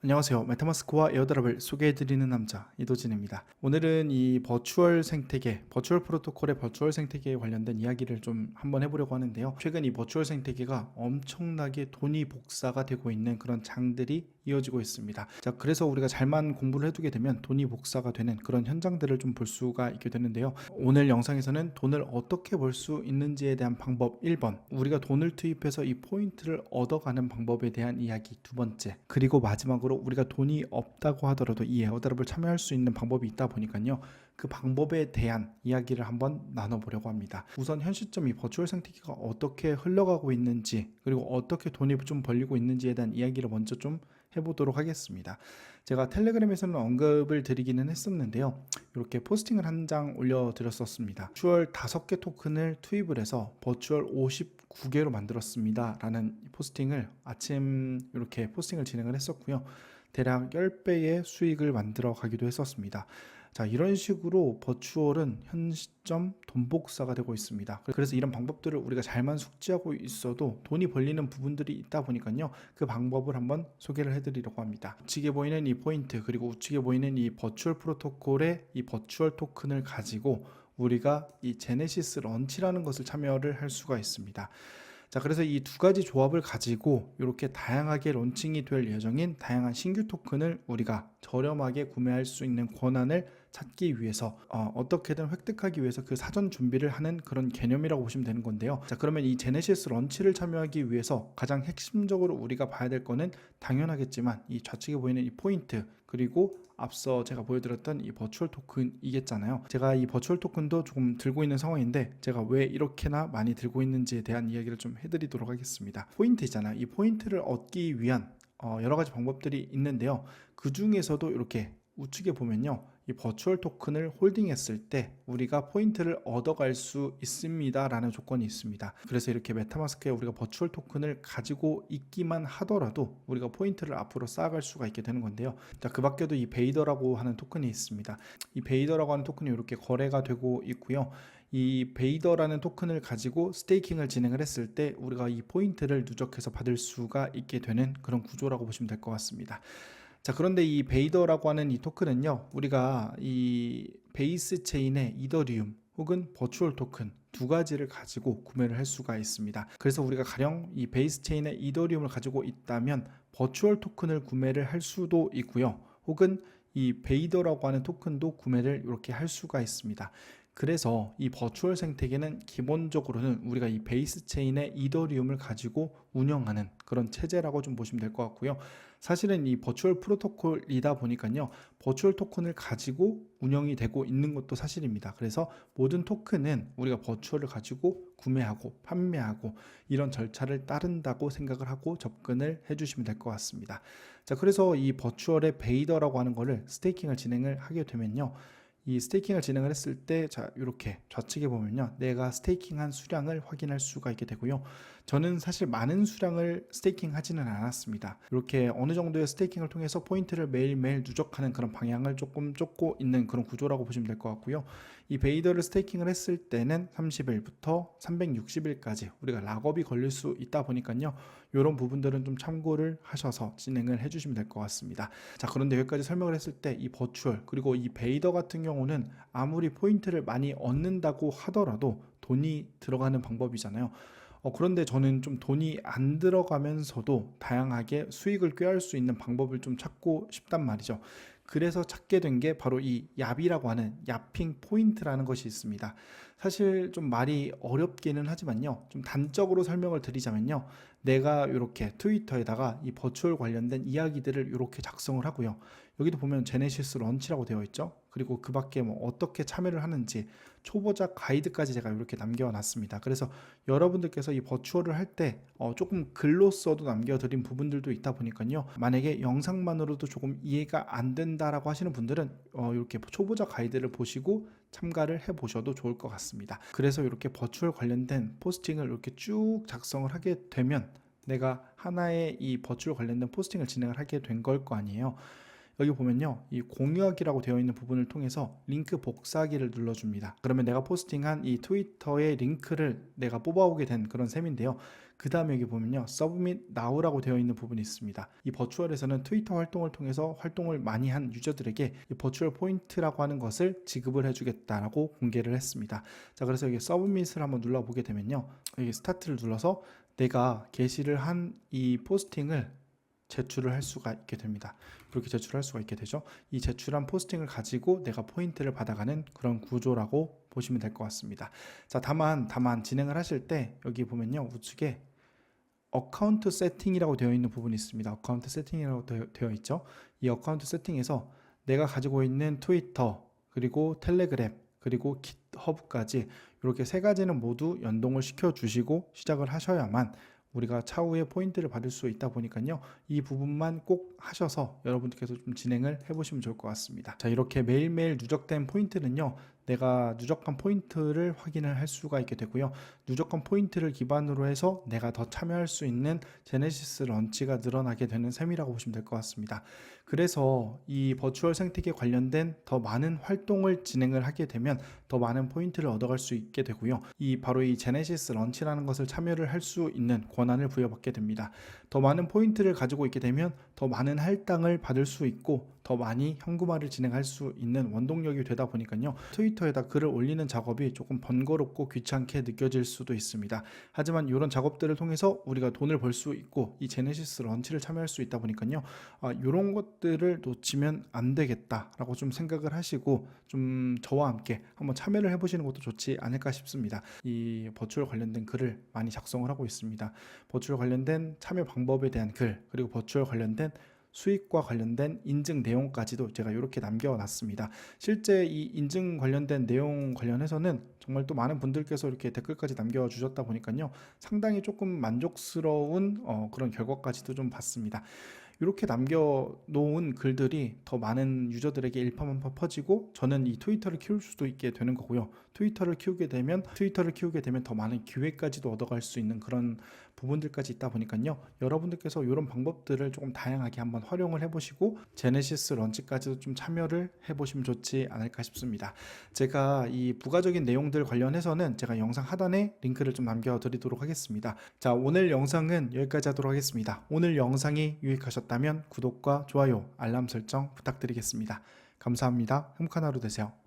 안녕하세요. 메타마스크와 에어드랍을 소개해드리는 남자 이도진입니다. 오늘은 이 버추얼 생태계, 버추얼 프로토콜의 버추얼 생태계에 관련된 이야기를 좀 한번 해보려고 하는데요. 최근 이 버추얼 생태계가 엄청나게 돈이 복사가 되고 있는 그런 장들이 이어지고 있습니다. 자, 그래서 우리가 잘만 공부를 해두게 되면 돈이 복사가 되는 그런 현장들을 좀 볼 수가 있게 되는데요. 오늘 영상에서는 돈을 어떻게 벌 수 있는지에 대한 방법 1번, 우리가 돈을 투입해서 이 포인트를 얻어가는 방법에 대한 이야기 2번째, 그리고 마지막으로 우리가 돈이 없다고 하더라도 이 에어드랍을 참여할 수 있는 방법이 있다 보니까요, 그 방법에 대한 이야기를 한번 나눠보려고 합니다. 우선 현 시점 이 버추얼 생태계가 어떻게 흘러가고 있는지, 그리고 어떻게 돈이 좀 벌리고 있는지에 대한 이야기를 먼저 좀 해보도록 하겠습니다. 제가 텔레그램에서는 언급을 드리기는 했었는데요, 이렇게 포스팅을 한 장 올려드렸었습니다. 버추얼 5개 토큰을 투입을 해서 버추얼 59개로 만들었습니다 라는 포스팅을 아침 이렇게 포스팅을 진행을 했었고요, 대략 10배의 수익을 만들어 가기도 했었습니다. 자, 이런 식으로 버추얼은 현 시점 돈 복사가 되고 있습니다. 그래서 이런 방법들을 우리가 잘만 숙지하고 있어도 돈이 벌리는 부분들이 있다 보니까요, 그 방법을 한번 소개를 해드리려고 합니다. 우측에 보이는 이 포인트, 그리고 우측에 보이는 이 버추얼 프로토콜의 이 버추얼 토큰을 가지고 우리가 이 제네시스 런치라는 것을 참여를 할 수가 있습니다. 자, 그래서 이 두 가지 조합을 가지고 이렇게 다양하게 론칭이 될 예정인 다양한 신규 토큰을 우리가 저렴하게 구매할 수 있는 권한을 찾기 위해서 어떻게든 획득하기 위해서 그 사전 준비를 하는 그런 개념이라고 보시면 되는 건데요. 자, 그러면 이 제네시스 런치를 참여하기 위해서 가장 핵심적으로 우리가 봐야 될 거는 당연하겠지만 이 좌측에 보이는 이 포인트, 그리고 앞서 제가 보여드렸던 이 버추얼 토큰이겠잖아요. 제가 이 버추얼 토큰도 조금 들고 있는 상황인데, 제가 왜 이렇게나 많이 들고 있는지에 대한 이야기를 좀 해드리도록 하겠습니다. 포인트 있잖아요. 이 포인트를 얻기 위한 여러 가지 방법들이 있는데요, 그 중에서도 이렇게 우측에 보면요, 이 버추얼 토큰을 홀딩했을 때 우리가 포인트를 얻어갈 수 있습니다 라는 조건이 있습니다. 그래서 이렇게 메타마스크에 우리가 버추얼 토큰을 가지고 있기만 하더라도 우리가 포인트를 앞으로 쌓아갈 수가 있게 되는 건데요. 자, 그 밖에도 이 베이더라고 하는 토큰이 있습니다. 이 베이더라고 하는 토큰이 이렇게 거래가 되고 있고요, 이 베이더라는 토큰을 가지고 스테이킹을 진행을 했을 때 우리가 이 포인트를 누적해서 받을 수가 있게 되는 그런 구조라고 보시면 될 것 같습니다. 자, 그런데 이 베이더라고 하는 이 토큰은요, 우리가 이 베이스 체인의 이더리움 혹은 버추얼 토큰 두 가지를 가지고 구매를 할 수가 있습니다. 그래서 우리가 가령 이 베이스 체인의 이더리움을 가지고 있다면 버추얼 토큰을 구매를 할 수도 있고요, 혹은 이 베이더라고 하는 토큰도 구매를 이렇게 할 수가 있습니다. 그래서 이 버추얼 생태계는 기본적으로는 우리가 이 베이스 체인의 이더리움을 가지고 운영하는 그런 체제라고 좀 보시면 될 것 같고요. 사실은 이 버추얼 프로토콜이다 보니까요, 버추얼 토큰을 가지고 운영이 되고 있는 것도 사실입니다. 그래서 모든 토큰은 우리가 버추얼을 가지고 구매하고 판매하고 이런 절차를 따른다고 생각을 하고 접근을 해주시면 될 것 같습니다. 자, 그래서 이 버추얼의 베이더라고 하는 거를 스테이킹을 진행을 하게 되면요, 이 스테이킹을 진행을 했을 때, 자, 이렇게 좌측에 보면요, 내가 스테이킹한 수량을 확인할 수가 있게 되고요, 저는 사실 많은 수량을 스테이킹 하지는 않았습니다. 이렇게 어느 정도의 스테이킹을 통해서 포인트를 매일매일 누적하는 그런 방향을 조금 쫓고 있는 그런 구조라고 보시면 될 것 같고요, 이 베이더를 스테이킹을 했을 때는 30일부터 360일까지 우리가 락업이 걸릴 수 있다 보니까요, 이런 부분들은 좀 참고를 하셔서 진행을 해주시면 될 것 같습니다. 자, 그런데 여기까지 설명을 했을 때 이 버추얼 그리고 이 베이더 같은 경우는 아무리 포인트를 많이 얻는다고 하더라도 돈이 들어가는 방법이잖아요. 그런데 저는 좀 돈이 안 들어가면서도 다양하게 수익을 꾀할 수 있는 방법을 좀 찾고 싶단 말이죠. 그래서 찾게 된 게 바로 이 얍이라고 하는 얍핑 포인트라는 것이 있습니다. 사실 좀 말이 어렵기는 하지만요, 좀 단적으로 설명을 드리자면요, 내가 이렇게 트위터에다가 이 버추얼 관련된 이야기들을 이렇게 작성을 하고요, 여기도 보면 제네시스 런치라고 되어 있죠. 그리고 그 밖에 뭐 어떻게 참여를 하는지 초보자 가이드까지 제가 이렇게 남겨놨습니다. 그래서 여러분들께서 이 버추얼을 할 때 조금 글로써도 남겨드린 부분들도 있다 보니까요, 만약에 영상만으로도 조금 이해가 안 된다라고 하시는 분들은 이렇게 초보자 가이드를 보시고 참가를 해보셔도 좋을 것 같습니다. 그래서 이렇게 버추얼 관련된 포스팅을 이렇게 쭉 작성을 하게 되면 내가 하나의 이 버추얼 관련된 포스팅을 진행을 하게 된 걸 거 아니에요. 여기 보면요, 이 공유하기라고 되어 있는 부분을 통해서 링크 복사하기를 눌러줍니다. 그러면 내가 포스팅한 이 트위터의 링크를 내가 뽑아오게 된 그런 셈인데요, 그 다음에 여기 보면요, Submit Now라고 되어 있는 부분이 있습니다. 이 버추얼에서는 트위터 활동을 통해서 활동을 많이 한 유저들에게 이 버추얼 포인트라고 하는 것을 지급을 해주겠다라고 공개를 했습니다. 자, 그래서 여기 Submit을 한번 눌러보게 되면요, 여기 스타트를 눌러서 내가 게시를 한 이 포스팅을 제출을 할 수가 있게 됩니다. 그렇게 제출할 수가 있게 되죠. 이 제출한 포스팅을 가지고 내가 포인트를 받아가는 그런 구조라고 보시면 될 것 같습니다. 자, 다만 진행을 하실 때 여기 보면요, 우측에 어카운트 세팅이라고 되어 있는 부분이 있습니다. 어카운트 세팅이라고 되어 있죠. 이 어카운트 세팅에서 내가 가지고 있는 트위터, 그리고 텔레그램, 그리고 깃허브까지 이렇게 세 가지는 모두 연동을 시켜 주시고 시작을 하셔야만 우리가 차후에 포인트를 받을 수 있다 보니까요, 이 부분만 꼭 하셔서 여러분들께서 좀 진행을 해보시면 좋을 것 같습니다. 자, 이렇게 매일매일 누적된 포인트는요, 내가 누적한 포인트를 확인을 할 수가 있게 되고요, 누적한 포인트를 기반으로 해서 내가 더 참여할 수 있는 제네시스 런치가 늘어나게 되는 셈이라고 보시면 될 것 같습니다. 그래서 이 버추얼 생태계 관련된 더 많은 활동을 진행을 하게 되면 더 많은 포인트를 얻어갈 수 있게 되고요, 바로 이 제네시스 런치라는 것을 참여를 할 수 있는 권한을 부여받게 됩니다. 더 많은 포인트를 가지고 있게 되면 더 많은 할당을 받을 수 있고 더 많이 현금화를 진행할 수 있는 원동력이 되다 보니까요, 트위터에다 글을 올리는 작업이 조금 번거롭고 귀찮게 느껴질 수도 있습니다. 하지만 이런 작업들을 통해서 우리가 돈을 벌 수 있고 이 제네시스 런치를 참여할 수 있다 보니까요, 이런 것들을 놓치면 안 되겠다라고 좀 생각을 하시고 좀 저와 함께 한번 참여를 해보시는 것도 좋지 않을까 싶습니다. 이 버추얼 관련된 글을 많이 작성을 하고 있습니다. 버추얼 관련된 참여 방법에 대한 글, 그리고 버추얼 관련된 수익과 관련된 인증 내용까지도 제가 이렇게 남겨놨습니다. 실제 이 인증 관련된 내용 관련해서는 정말 또 많은 분들께서 이렇게 댓글까지 남겨주셨다 보니까요, 상당히 조금 만족스러운 그런 결과까지도 좀 봤습니다. 이렇게 남겨놓은 글들이 더 많은 유저들에게 일파만파 퍼지고 저는 이 트위터를 키울 수도 있게 되는 거고요. 트위터를 키우게 되면 더 많은 기회까지도 얻어갈 수 있는 그런 부분들까지 있다 보니까요, 여러분들께서 이런 방법들을 조금 다양하게 한번 활용을 해보시고 제네시스 런치까지도 좀 참여를 해보시면 좋지 않을까 싶습니다. 제가 이 부가적인 내용들 관련해서는 제가 영상 하단에 링크를 좀 남겨드리도록 하겠습니다. 자, 오늘 영상은 여기까지 하도록 하겠습니다. 오늘 영상이 유익하셨다면 구독과 좋아요, 알람 설정 부탁드리겠습니다. 감사합니다. 행복한 하루 되세요.